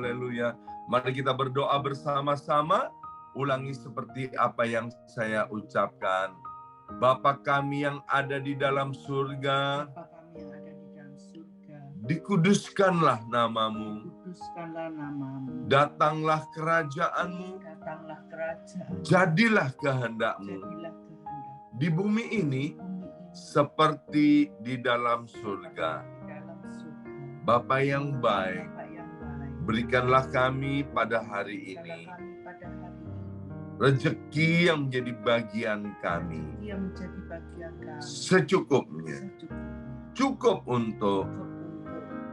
haleluya. Mari kita berdoa bersama-sama. Ulangi seperti apa yang saya ucapkan. Bapa kami yang ada di dalam surga, dikuduskanlah namamu. Datanglah kerajaanmu. Jadilah kehendakmu. Di bumi ini seperti di dalam surga. Bapa yang baik, berikanlah kami pada hari ini rezeki yang menjadi bagian kami secukupnya. Cukup untuk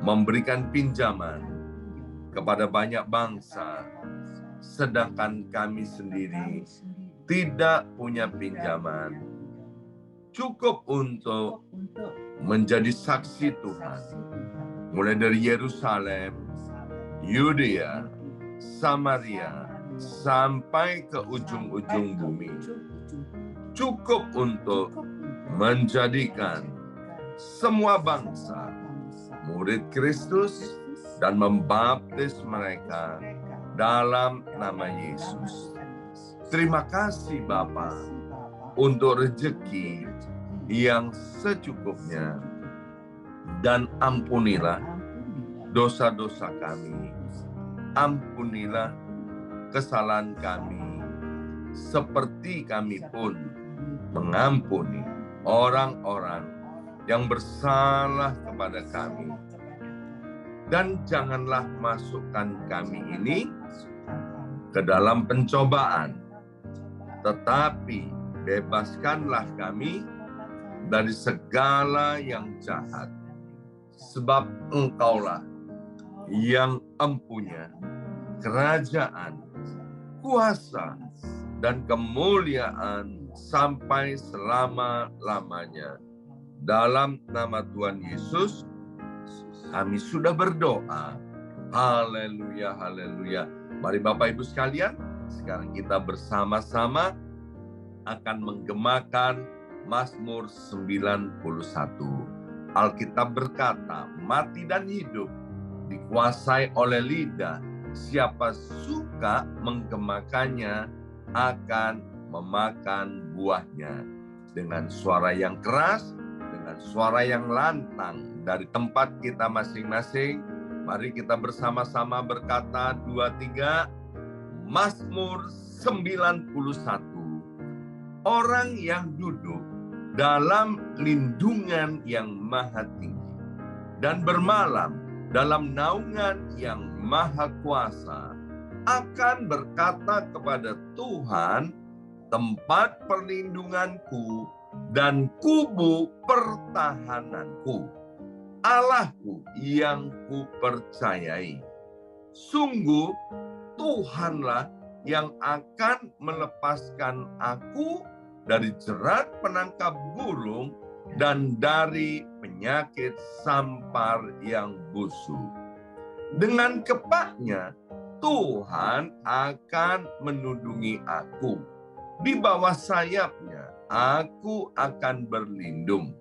memberikan pinjaman kepada banyak bangsa, sedangkan kami sendiri tidak punya pinjaman. Cukup untuk menjadi saksi Tuhan, mulai dari Yerusalem, Yudea, Samaria, sampai ke ujung-ujung bumi. Cukup untuk menjadikan semua bangsa murid Kristus dan membaptis mereka dalam nama Yesus. Terima kasih Bapa untuk rezeki yang secukupnya, dan ampunilah dosa-dosa kami. Ampunilah kesalahan kami, seperti kami pun mengampuni orang-orang yang bersalah kepada kami. Dan janganlah masukkan kami ini ke dalam pencobaan, tetapi bebaskanlah kami dari segala yang jahat. Sebab Engkaulah yang empunya kerajaan, kuasa, dan kemuliaan sampai selama-lamanya. Dalam nama Tuhan Yesus, kami sudah berdoa. Haleluya, haleluya. Mari Bapak Ibu sekalian, sekarang kita bersama-sama akan menggemakan Mazmur 91. Alkitab berkata, mati dan hidup dikuasai oleh lidah. Siapa suka menggemakannya akan memakan buahnya. Dengan suara yang keras, dengan suara yang lantang, dari tempat kita masing-masing, mari kita bersama-sama berkata 2-3, Mazmur 91. Orang yang duduk dalam lindungan yang maha tinggi dan bermalam dalam naungan yang maha kuasa akan berkata kepada Tuhan, tempat perlindunganku dan kubu pertahananku, Allahku yang kupercayai. Sungguh Tuhanlah yang akan melepaskan aku dari jerat penangkap burung dan dari penyakit sampar yang busuk. Dengan kepaknya Tuhan akan menundungi aku. Di bawah sayapnya aku akan berlindung.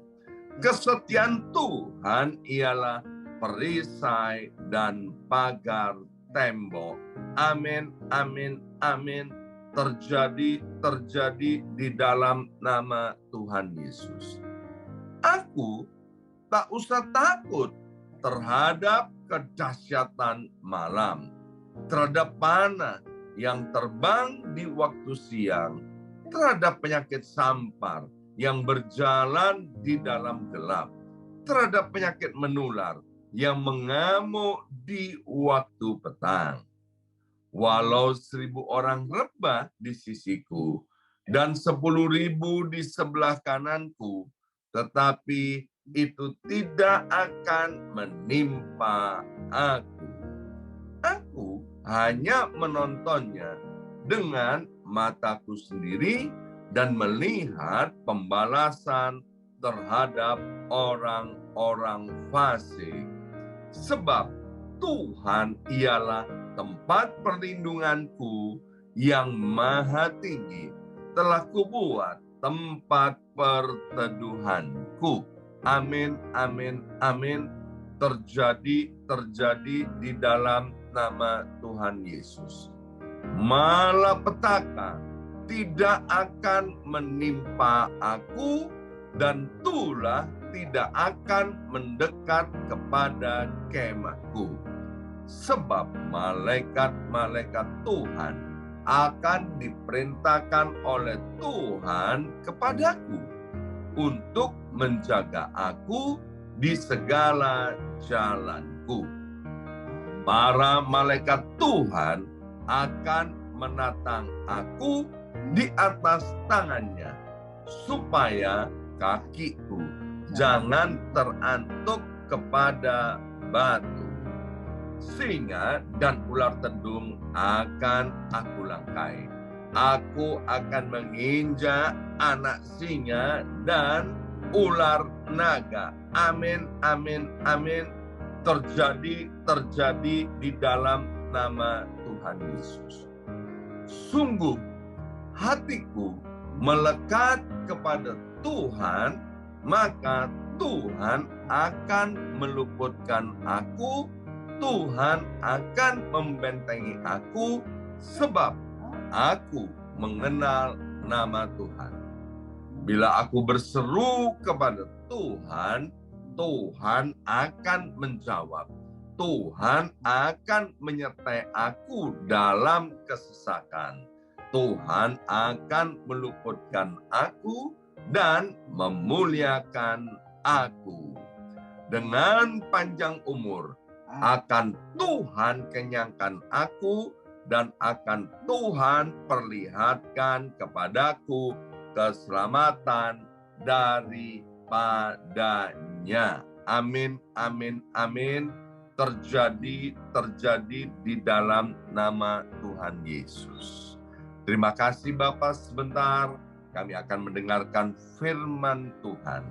Kesetiaan Tuhan ialah perisai dan pagar tembok. Amin, amin, amin. Terjadi di dalam nama Tuhan Yesus. Aku tak usah takut terhadap kedahsyatan malam, terhadap panah yang terbang di waktu siang, terhadap penyakit sampar yang berjalan di dalam gelap, terhadap penyakit menular yang mengamuk di waktu petang. Walau 1.000 orang rebah di sisiku dan 10.000 di sebelah kananku, tetapi itu tidak akan menimpa aku. Aku hanya menontonnya dengan mataku sendiri dan melihat pembalasan terhadap orang-orang fasik. Sebab Tuhan ialah tempat perlindunganku yang maha tinggi, telah kubuat tempat perteduhanku. Amin, amin, amin. Terjadi di dalam nama Tuhan Yesus. Malapetaka tidak akan menimpa aku, dan tulah tidak akan mendekat kepada kemahku. Sebab malaikat-malaikat Tuhan akan diperintahkan oleh Tuhan kepadaku untuk menjaga aku di segala jalanku. Para malaikat Tuhan akan menatang aku di atas tangannya, supaya kakiku jangan terantuk kepada batu. Singa dan ular tedung akan aku langkai. Aku akan menginjak anak singa dan ular naga. Amin, amin, amin. Terjadi di dalam nama Tuhan Yesus. Sungguh hatiku melekat kepada Tuhan, maka Tuhan akan meluputkan aku, Tuhan akan membentengi aku, sebab aku mengenal nama Tuhan. Bila aku berseru kepada Tuhan, Tuhan akan menjawab. Tuhan akan menyertai aku dalam kesesakan. Tuhan akan meluputkan aku dan memuliakan aku. Dengan panjang umur akan Tuhan kenyangkan aku, dan akan Tuhan perlihatkan kepadaku keselamatan daripadanya. Amin, amin, amin. Terjadi di dalam nama Tuhan Yesus. Terima kasih Bapak, sebentar kami akan mendengarkan firman Tuhan.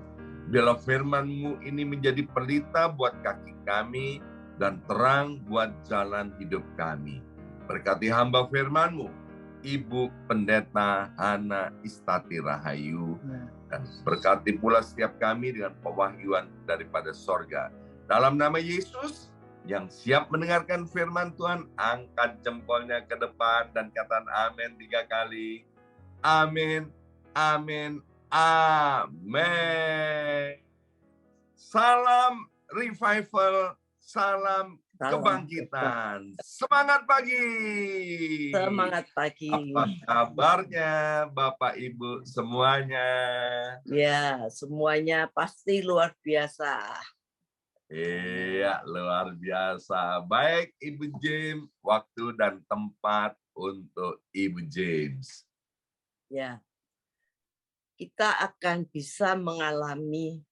Biarlah firman-Mu ini menjadi pelita buat kaki kami dan terang buat jalan hidup kami. Berkati hamba firman-Mu, Ibu Pendeta Hana Istati Rahayu, dan berkati pula setiap kami dengan pewahyuan daripada sorga. Dalam nama Yesus, yang siap mendengarkan firman Tuhan, angkat jempolnya ke depan dan katakan amin 3 kali. Amin, amin, amin. Salam revival, salam kebangkitan. Semangat pagi. Semangat pagi. Apa kabarnya Bapak Ibu semuanya? Ya, semuanya pasti luar biasa. Iya, luar biasa. Baik, Ibu James, waktu dan tempat untuk Ibu James. Ya, kita akan bisa mengalami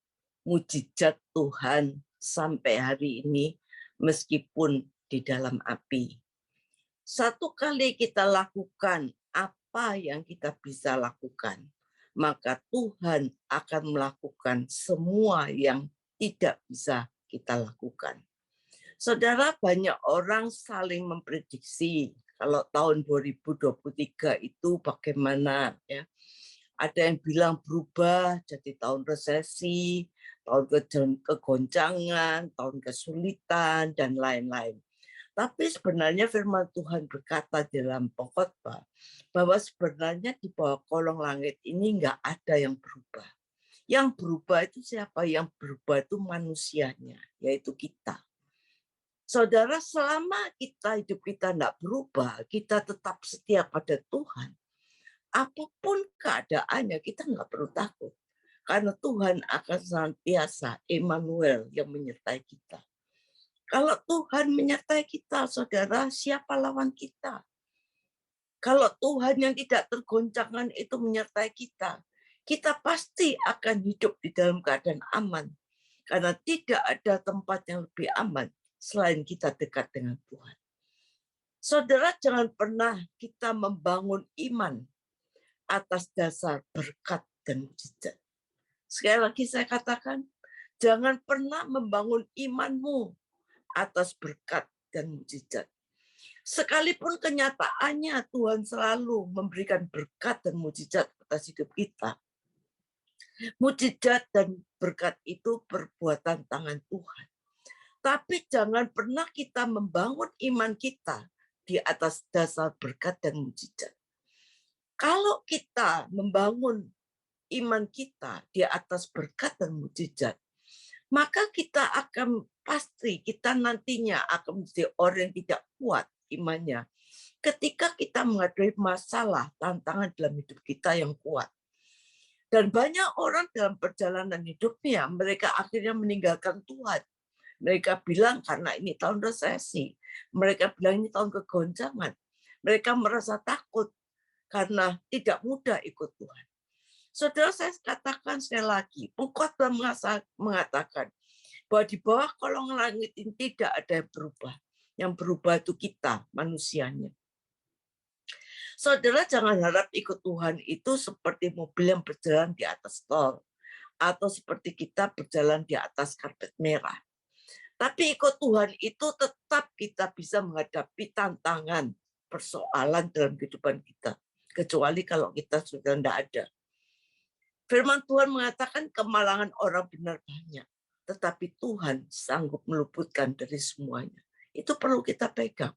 mujizat Tuhan sampai hari ini meskipun di dalam api. Satu kali kita lakukan apa yang kita bisa lakukan, maka Tuhan akan melakukan semua yang tidak bisa kita lakukan. Saudara, banyak orang saling memprediksi kalau tahun 2023 itu bagaimana, ya. Ada yang bilang berubah jadi tahun resesi, tahun kegoncangan, tahun kesulitan, dan lain-lain. Tapi sebenarnya firman Tuhan berkata dalam Pengkhotbah bahwa sebenarnya di bawah kolong langit ini nggak ada yang berubah. Yang berubah itu siapa? Yang berubah itu manusianya, yaitu kita. Saudara, selama hidup kita tidak berubah, kita tetap setia pada Tuhan, apapun keadaannya kita nggak perlu takut. Karena Tuhan akan senantiasa Immanuel yang menyertai kita. Kalau Tuhan menyertai kita, saudara, siapa lawan kita? Kalau Tuhan yang tidak tergoncangkan itu menyertai kita, kita pasti akan hidup di dalam keadaan aman. Karena tidak ada tempat yang lebih aman selain kita dekat dengan Tuhan. Saudara, jangan pernah kita membangun iman atas dasar berkat dan mujizat. Sekali lagi saya katakan, jangan pernah membangun imanmu atas berkat dan mujizat. Sekalipun kenyataannya Tuhan selalu memberikan berkat dan mujizat atas hidup kita. Mujizat dan berkat itu perbuatan tangan Tuhan. Tapi jangan pernah kita membangun iman kita di atas dasar berkat dan mujizat. Kalau kita membangun iman kita di atas berkat dan mujizat, maka kita akan kita nantinya akan menjadi orang yang tidak kuat imannya ketika kita menghadapi masalah, tantangan dalam hidup kita yang kuat. Dan banyak orang dalam perjalanan hidupnya, mereka akhirnya meninggalkan Tuhan. Mereka bilang karena ini tahun resesi. Mereka bilang ini tahun kegoncangan. Mereka merasa takut karena tidak mudah ikut Tuhan. Saudara, saya katakan sekali lagi, pengkhotbah mengatakan bahwa di bawah kolong langit ini tidak ada yang berubah. Yang berubah itu kita, manusianya. Saudara, jangan harap ikut Tuhan itu seperti mobil yang berjalan di atas tol, atau seperti kita berjalan di atas karpet merah. Tapi ikut Tuhan itu tetap kita bisa menghadapi tantangan, persoalan dalam kehidupan kita. Kecuali kalau kita sudah tidak ada. Firman Tuhan mengatakan kemalangan orang benar banyak. Tetapi Tuhan sanggup meluputkan dari semuanya. Itu perlu kita pegang.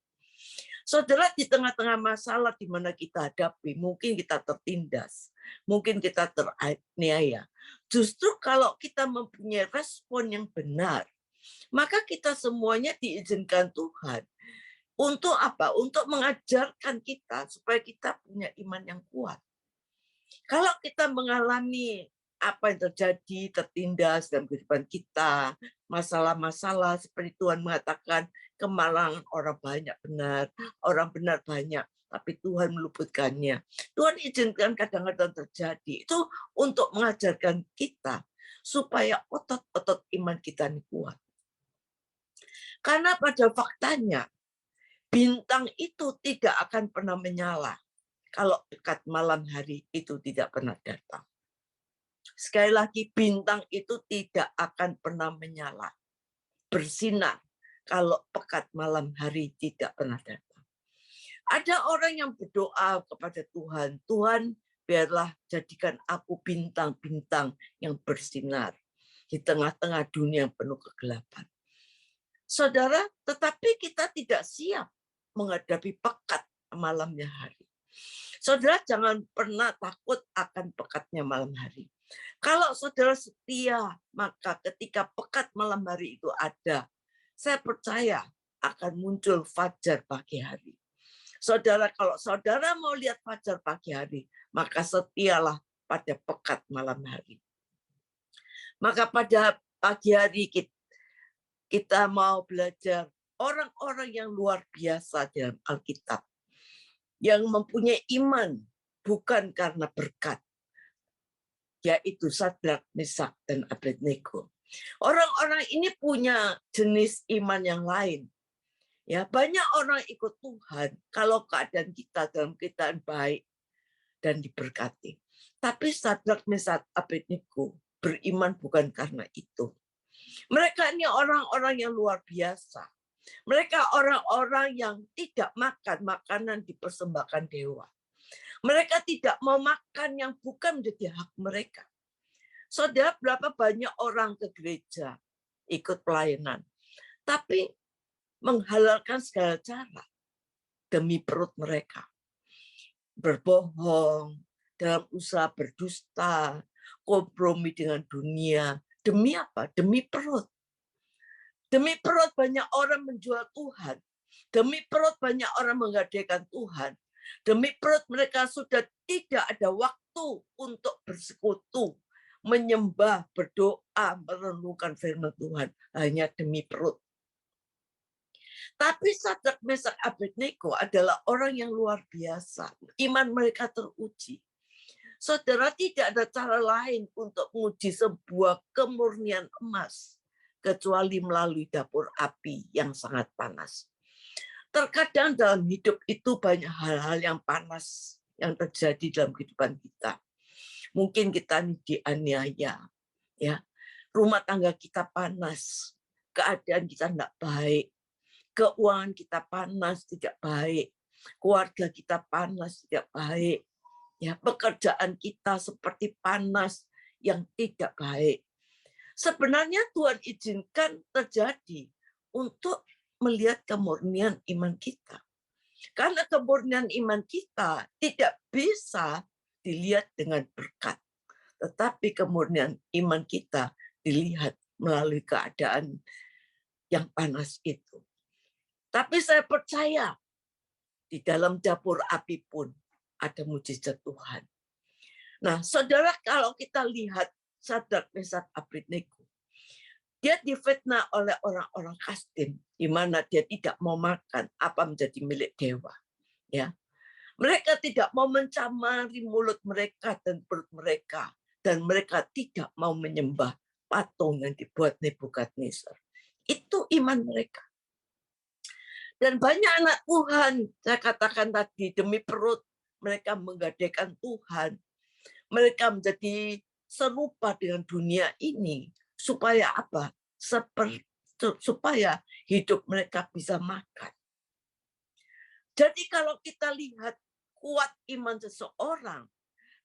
Saudara, di tengah-tengah masalah di mana kita hadapi, mungkin kita tertindas, mungkin kita teraniaya. Justru kalau kita mempunyai respon yang benar, maka kita semuanya diizinkan Tuhan. Untuk apa? Untuk mengajarkan kita supaya kita punya iman yang kuat. Kalau kita mengalami apa yang terjadi, tertindas dalam kehidupan kita, masalah-masalah seperti Tuhan mengatakan, kemalangan orang banyak benar, orang benar banyak, tapi Tuhan meluputkannya. Tuhan izinkan kadang-kadang terjadi. Itu untuk mengajarkan kita supaya otot-otot iman kita ini kuat. Karena pada faktanya, bintang itu tidak akan pernah menyala kalau dekat malam hari itu tidak pernah datang. Sekali lagi, bintang itu tidak akan pernah menyala, bersinar, kalau pekat malam hari tidak pernah datang. Ada orang yang berdoa kepada Tuhan, Tuhan biarlah jadikan aku bintang-bintang yang bersinar di tengah-tengah dunia yang penuh kegelapan. Saudara, tetapi kita tidak siap menghadapi pekat malamnya hari. Saudara, jangan pernah takut akan pekatnya malam hari. Kalau saudara setia, maka ketika pekat malam hari itu ada, saya percaya akan muncul fajar pagi hari. Saudara, kalau saudara mau lihat fajar pagi hari, maka setialah pada pekat malam hari. Maka pada pagi hari kita mau belajar orang-orang yang luar biasa dalam Alkitab, yang mempunyai iman bukan karena berkat, yaitu Sadrak, Mesak, dan Abednego. Orang-orang ini punya jenis iman yang lain. Ya, banyak orang ikut Tuhan kalau keadaan kita dalam keadaan baik dan diberkati. Tapi Sadrak, Mesak, Abednego beriman bukan karena itu. Mereka ini orang-orang yang luar biasa. Mereka orang-orang yang tidak makan makanan dipersembahkan dewa. Mereka tidak mau makan yang bukan menjadi hak mereka. Saudara, berapa banyak orang ke gereja ikut pelayanan, tapi menghalalkan segala cara demi perut mereka. Berbohong, dalam usaha berdusta, kompromi dengan dunia. Demi apa? Demi perut. Demi perut banyak orang menjual Tuhan. Demi perut banyak orang menggadaikan Tuhan. Demi perut mereka sudah tidak ada waktu untuk bersekutu, menyembah, berdoa, merenungkan firman Tuhan. Hanya demi perut. Tapi Sadrak, Mesak, Abednego adalah orang yang luar biasa. Iman mereka teruji. Saudara, tidak ada cara lain untuk menguji sebuah kemurnian emas kecuali melalui dapur api yang sangat panas. Terkadang dalam hidup itu banyak hal-hal yang panas yang terjadi dalam kehidupan kita. Mungkin kita dianiaya, ya, rumah tangga kita panas, keadaan kita tidak baik, keuangan kita panas, tidak baik, keluarga kita panas, tidak baik, ya, pekerjaan kita seperti panas yang tidak baik. Sebenarnya Tuhan izinkan terjadi untuk melihat kemurnian iman kita. Karena kemurnian iman kita tidak bisa dilihat dengan berkat. Tetapi kemurnian iman kita dilihat melalui keadaan yang panas itu. Tapi saya percaya di dalam dapur api pun ada mujizat Tuhan. Nah, saudara, kalau kita lihat Sadrak, Mesak, Abednego, dia difitnah oleh orang-orang Kasdim, di mana dia tidak mau makan apa menjadi milik dewa. Ya, mereka tidak mau mencamari mulut mereka dan perut mereka, dan mereka tidak mau menyembah patung yang dibuat Nebukadnezar. Itu iman mereka. Dan banyak anak Tuhan, saya katakan tadi, demi perut mereka menggadaikan Tuhan. Mereka menjadi serupa dengan dunia ini. Supaya apa? Supaya hidup mereka bisa makan. Jadi kalau kita lihat kuat iman seseorang,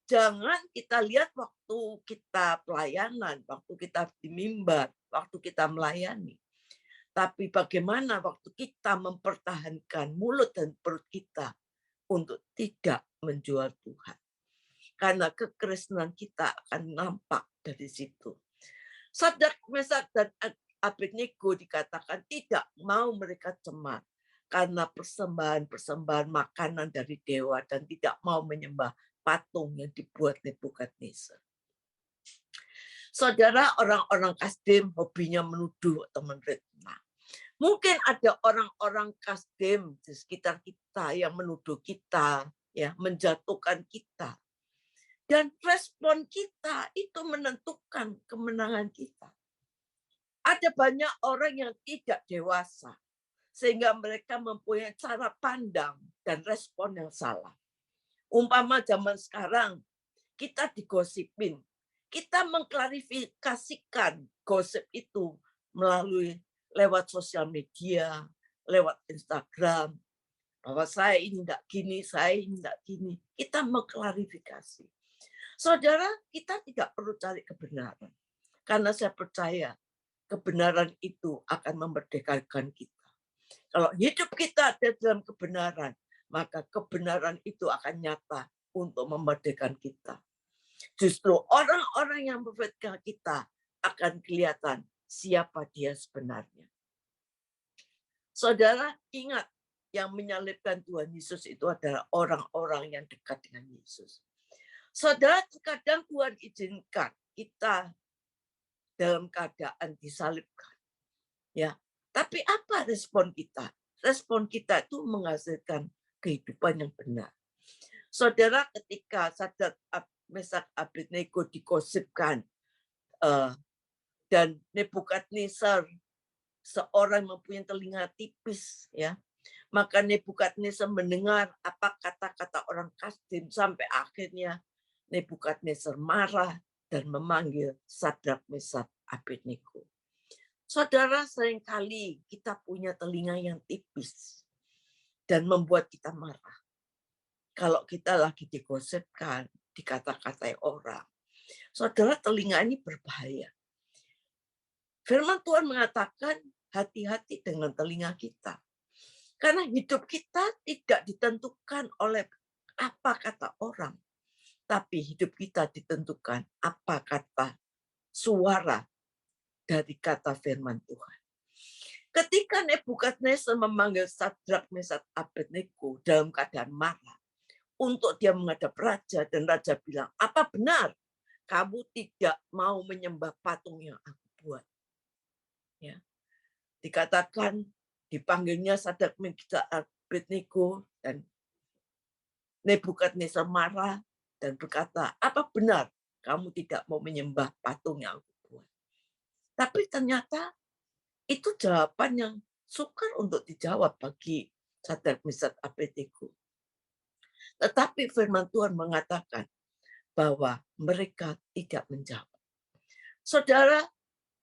jangan kita lihat waktu kita pelayanan, waktu kita di mimbar, waktu kita melayani. Tapi bagaimana waktu kita mempertahankan mulut dan perut kita untuk tidak menjual Tuhan. Karena kekristenan kita akan nampak dari situ. Sadrak, Mesak, dan Abednego dikatakan tidak mau mereka cemar karena persembahan-persembahan makanan dari dewa dan tidak mau menyembah patung yang dibuat Nebukadnezar. Saudara, orang-orang Kasdim hobinya menuduh atau menfitnah. Mungkin ada orang-orang Kasdim di sekitar kita yang menuduh kita, ya, menjatuhkan kita. Dan respon kita itu menentukan kemenangan kita. Ada banyak orang yang tidak dewasa, sehingga mereka mempunyai cara pandang dan respon yang salah. Umpama zaman sekarang, kita digosipin. Kita mengklarifikasikan gosip itu melalui lewat sosial media, lewat Instagram, bahwa saya ini tidak gini, saya ini tidak gini. Kita mengklarifikasi. Saudara, kita tidak perlu cari kebenaran. Karena saya percaya kebenaran itu akan memerdekakan kita. Kalau hidup kita ada dalam kebenaran, maka kebenaran itu akan nyata untuk memerdekakan kita. Justru orang-orang yang memfitnah kita akan kelihatan siapa dia sebenarnya. Saudara, ingat yang menyalibkan Tuhan Yesus itu adalah orang-orang yang dekat dengan Yesus. Saudara, terkadang Tuhan izinkan kita dalam keadaan disalibkan. Ya, tapi apa respon kita? Respon kita itu menghasilkan kehidupan yang benar. Saudara, ketika Sadrak, Mesak, Abednego digosipkan dan Nebukadnezar seorang mempunyai telinga tipis, ya, maka Nebukadnezar mendengar apa kata-kata orang Kasdim sampai akhirnya Nebukadnezar marah dan memanggil Sadrak, Mesak, Abednego. Saudara, seringkali kita punya telinga yang tipis dan membuat kita marah. Kalau kita lagi digosipkan, dikata-katai orang, saudara, telinga ini berbahaya. Firman Tuhan mengatakan hati-hati dengan telinga kita. Karena hidup kita tidak ditentukan oleh apa kata orang. Tapi hidup kita ditentukan apa kata suara dari kata firman Tuhan. Ketika Nebukadnezar memanggil Sadrak, Mesak, Abednego dalam keadaan marah untuk dia menghadap raja, dan raja bilang, apa benar kamu tidak mau menyembah patung yang aku buat? Ya. Dikatakan dipanggilnya Sadrak, Mesak, Abednego, dan Nebukadnezar marah dan berkata, apa benar kamu tidak mau menyembah patung yang aku buat? Tapi ternyata itu jawaban yang sukar untuk dijawab bagi Sadrak, Mesak, Abednego. Tetapi firman Tuhan mengatakan bahwa mereka tidak menjawab. Saudara,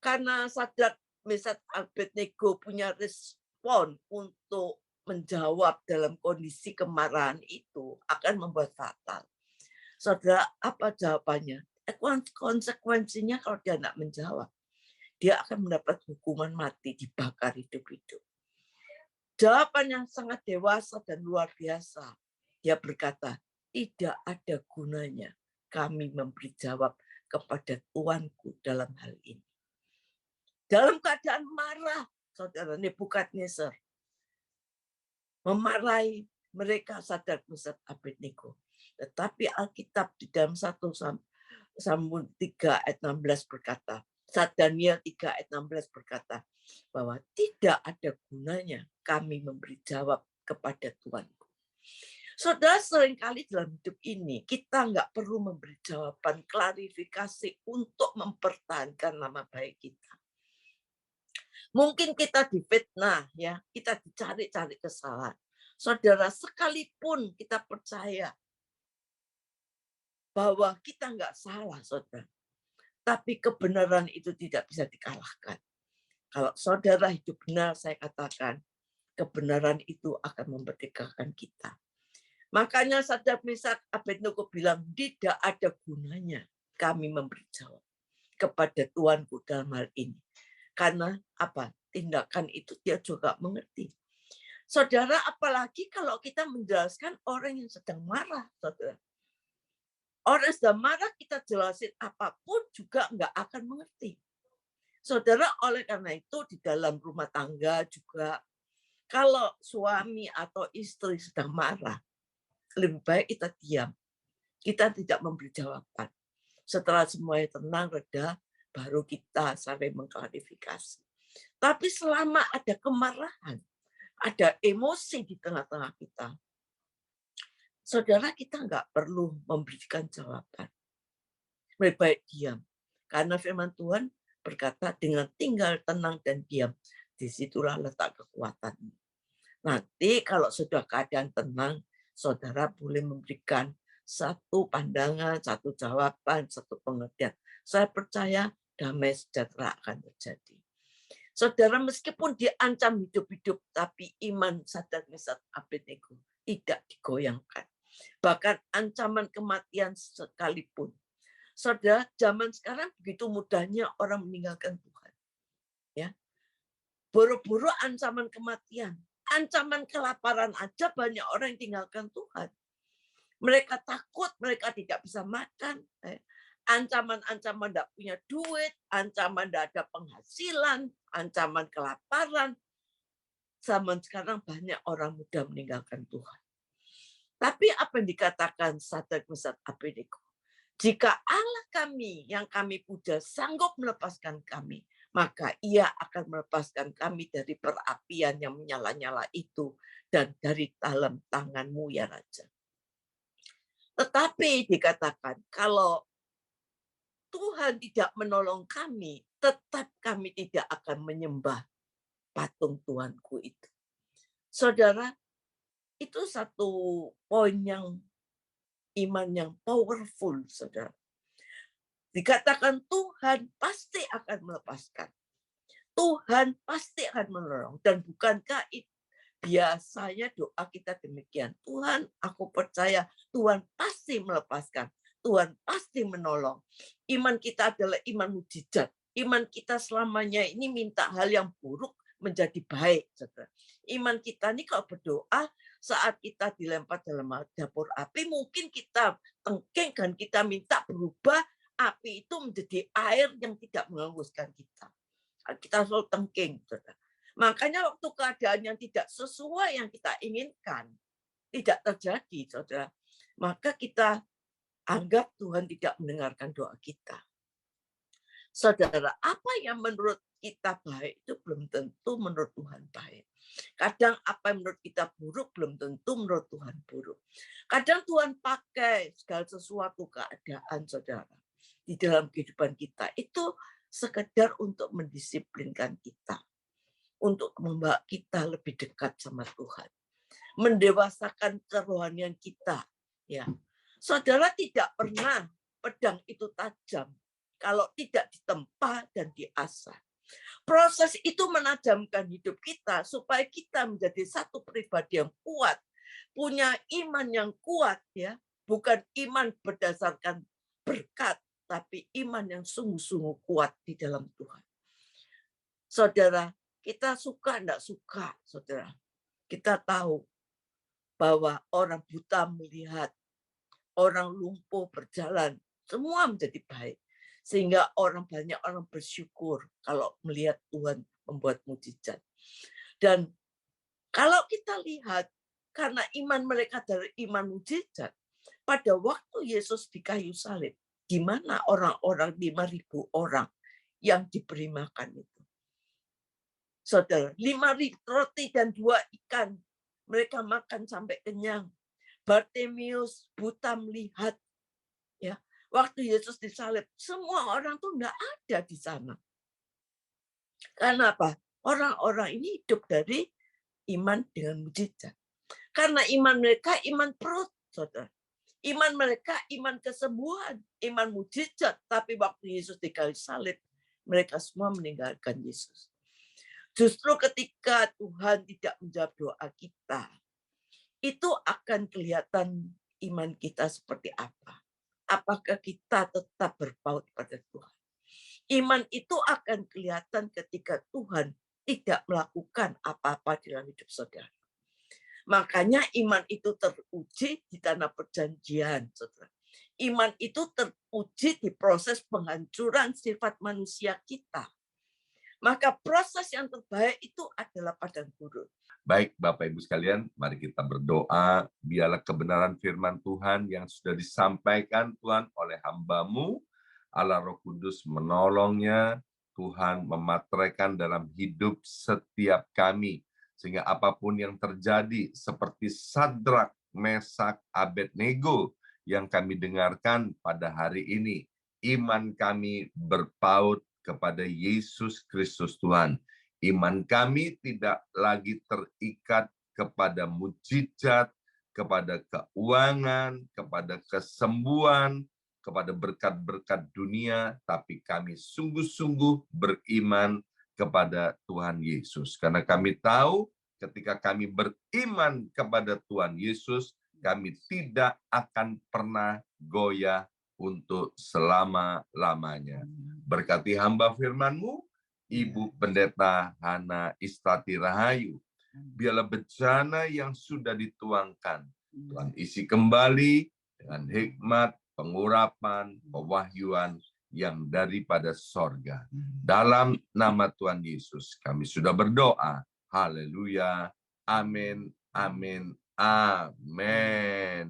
karena Sadrak, Mesak, Abednego punya respon untuk menjawab dalam kondisi kemarahan itu akan membuat fatal. Saudara, apa jawabannya? Konsekuensinya kalau dia tidak menjawab, dia akan mendapat hukuman mati, dibakar hidup-hidup. Jawaban yang sangat dewasa dan luar biasa. Dia berkata, tidak ada gunanya kami memberi jawab kepada Tuanku dalam hal ini. Dalam keadaan marah, saudara Nebukadnezar memarahi mereka Sadrak, Mesak, Abednego. Tetapi Alkitab di dalam 1 Samuel 3 ayat 16 berkata, Daniel 3 ayat 16 berkata, bahwa tidak ada gunanya kami memberi jawab kepada Tuanku. Saudara, seringkali dalam hidup ini kita nggak perlu memberi jawaban klarifikasi untuk mempertahankan nama baik kita. Mungkin kita difitnah, ya, kita dicari-cari kesalahan. Saudara, sekalipun kita percaya bahwa kita nggak salah, saudara, tapi kebenaran itu tidak bisa dikalahkan. Kalau saudara hidup benar, saya katakan, kebenaran itu akan memerdekakan kita. Makanya Sadrak, Mesak, Abednego bilang, tidak ada gunanya kami memberi jawab kepada Tuanku dalam hal ini. Karena apa? Tindakan itu dia juga mengerti. Saudara, apalagi kalau kita menjelaskan orang yang sedang marah, saudara. Orang yang sedang marah, kita jelasin apapun juga nggak akan mengerti. Saudara, oleh karena itu di dalam rumah tangga juga, kalau suami atau istri sedang marah, lebih baik kita diam. Kita tidak memberi jawaban. Setelah semuanya tenang, reda, baru kita saling mengklarifikasi. Tapi selama ada kemarahan, ada emosi di tengah-tengah kita, saudara, kita nggak perlu memberikan jawaban. Lebih baik diam. Karena firman Tuhan berkata, dengan tinggal tenang dan diam, disitulah letak kekuatanmu. Nanti kalau sudah keadaan tenang, saudara boleh memberikan satu pandangan, satu jawaban, satu pengertian. Saya percaya damai sejahtera akan terjadi. Saudara, meskipun diancam hidup-hidup, tapi iman Sadrak, Mesak, Abednego tidak digoyangkan. Bahkan ancaman kematian sekalipun. Saudara, zaman sekarang begitu mudahnya orang meninggalkan Tuhan. Ya, buru-buru ancaman kematian, ancaman kelaparan aja banyak orang yang tinggalkan Tuhan. Mereka takut, mereka tidak bisa makan. Ancaman-ancaman tidak punya duit, ancaman tidak ada penghasilan, ancaman kelaparan. Zaman sekarang banyak orang muda meninggalkan Tuhan. Tapi apa yang dikatakan Sadrak, Mesak, Abednego? Jika Allah kami yang kami puja sanggup melepaskan kami, maka ia akan melepaskan kami dari perapian yang menyala-nyala itu dan dari dalam tangan-Mu ya Raja. Tetapi dikatakan kalau Tuhan tidak menolong kami, tetap kami tidak akan menyembah patung Tuhanku itu. Saudara, itu satu poin yang iman yang powerful, saudara. Dikatakan Tuhan pasti akan melepaskan. Tuhan pasti akan menolong. Dan bukankah biasanya doa kita demikian. Tuhan, aku percaya Tuhan pasti melepaskan. Tuhan pasti menolong. Iman kita adalah iman mujizat. Iman kita selamanya ini minta hal yang buruk menjadi baik. Saudara. Iman kita ini kalau berdoa saat kita dilempar dalam dapur api, mungkin kita tengking dan kita minta berubah api itu menjadi air yang tidak menghanguskan kita. Kita selalu tengking. Saudara. Makanya waktu keadaan yang tidak sesuai yang kita inginkan, tidak terjadi, saudara. Maka kita anggap Tuhan tidak mendengarkan doa kita. Saudara, apa yang menurut kita baik itu belum tentu menurut Tuhan baik. Kadang apa yang menurut kita buruk belum tentu menurut Tuhan buruk. Kadang Tuhan pakai segala sesuatu keadaan, saudara, di dalam kehidupan kita. Itu sekedar untuk mendisiplinkan kita. Untuk membawa kita lebih dekat sama Tuhan. Mendewasakan kerohanian kita. Ya, saudara, tidak pernah pedang itu tajam kalau tidak ditempa dan diasah. Proses itu menajamkan hidup kita supaya kita menjadi satu pribadi yang kuat, punya iman yang kuat, ya, bukan iman berdasarkan berkat, tapi iman yang sungguh-sungguh kuat di dalam Tuhan. Saudara, kita suka enggak suka, saudara. Kita tahu bahwa orang buta melihat, orang lumpuh berjalan, semua menjadi baik. Sehingga banyak orang bersyukur kalau melihat Tuhan membuat mujizat. Dan kalau kita lihat, karena iman mereka dari iman mujizat, pada waktu Yesus di kayu salib, di mana orang-orang 5.000 orang yang diberi makan itu. Saudara, 5 roti dan 2 ikan, mereka makan sampai kenyang. Bartimius buta melihat, ya, waktu Yesus disalib, semua orang tuh enggak ada di sana. Karena apa? Orang-orang ini hidup dari iman dengan mujizat. Karena iman mereka iman perut, saudara. Iman mereka iman kesembuhan, iman mujizat. Tapi waktu Yesus di kayu salib, mereka semua meninggalkan Yesus. Justru ketika Tuhan tidak menjawab doa kita, itu akan kelihatan iman kita seperti apa. Apakah kita tetap berpaut pada Tuhan? Iman itu akan kelihatan ketika Tuhan tidak melakukan apa-apa dalam hidup saudara. Makanya iman itu teruji di tanah perjanjian, saudara. Iman itu teruji di proses penghancuran sifat manusia kita. Maka proses yang terbaik itu adalah padang gurun. Baik, Bapak Ibu sekalian, mari kita berdoa. Biarlah kebenaran firman Tuhan yang sudah disampaikan Tuhan oleh hamba-Mu, Allah Roh Kudus menolongnya, Tuhan memateraikan dalam hidup setiap kami. Sehingga apapun yang terjadi, seperti Sadrak, Mesak, Abednego yang kami dengarkan pada hari ini, iman kami berpaut kepada Yesus Kristus Tuhan. Iman kami tidak lagi terikat kepada mujizat, kepada keuangan, kepada kesembuhan, kepada berkat-berkat dunia, tapi kami sungguh-sungguh beriman kepada Tuhan Yesus. Karena kami tahu ketika kami beriman kepada Tuhan Yesus, kami tidak akan pernah goyah untuk selama-lamanya. Berkati hamba firman-Mu, Ibu Pendeta Hana Istati Rahayu. Biarlah bencana yang sudah dituangkan, Tuhan isi kembali dengan hikmat, pengurapan, pewahyuan yang daripada sorga. Dalam nama Tuhan Yesus, kami sudah berdoa. Haleluya. Amin, amin, amin.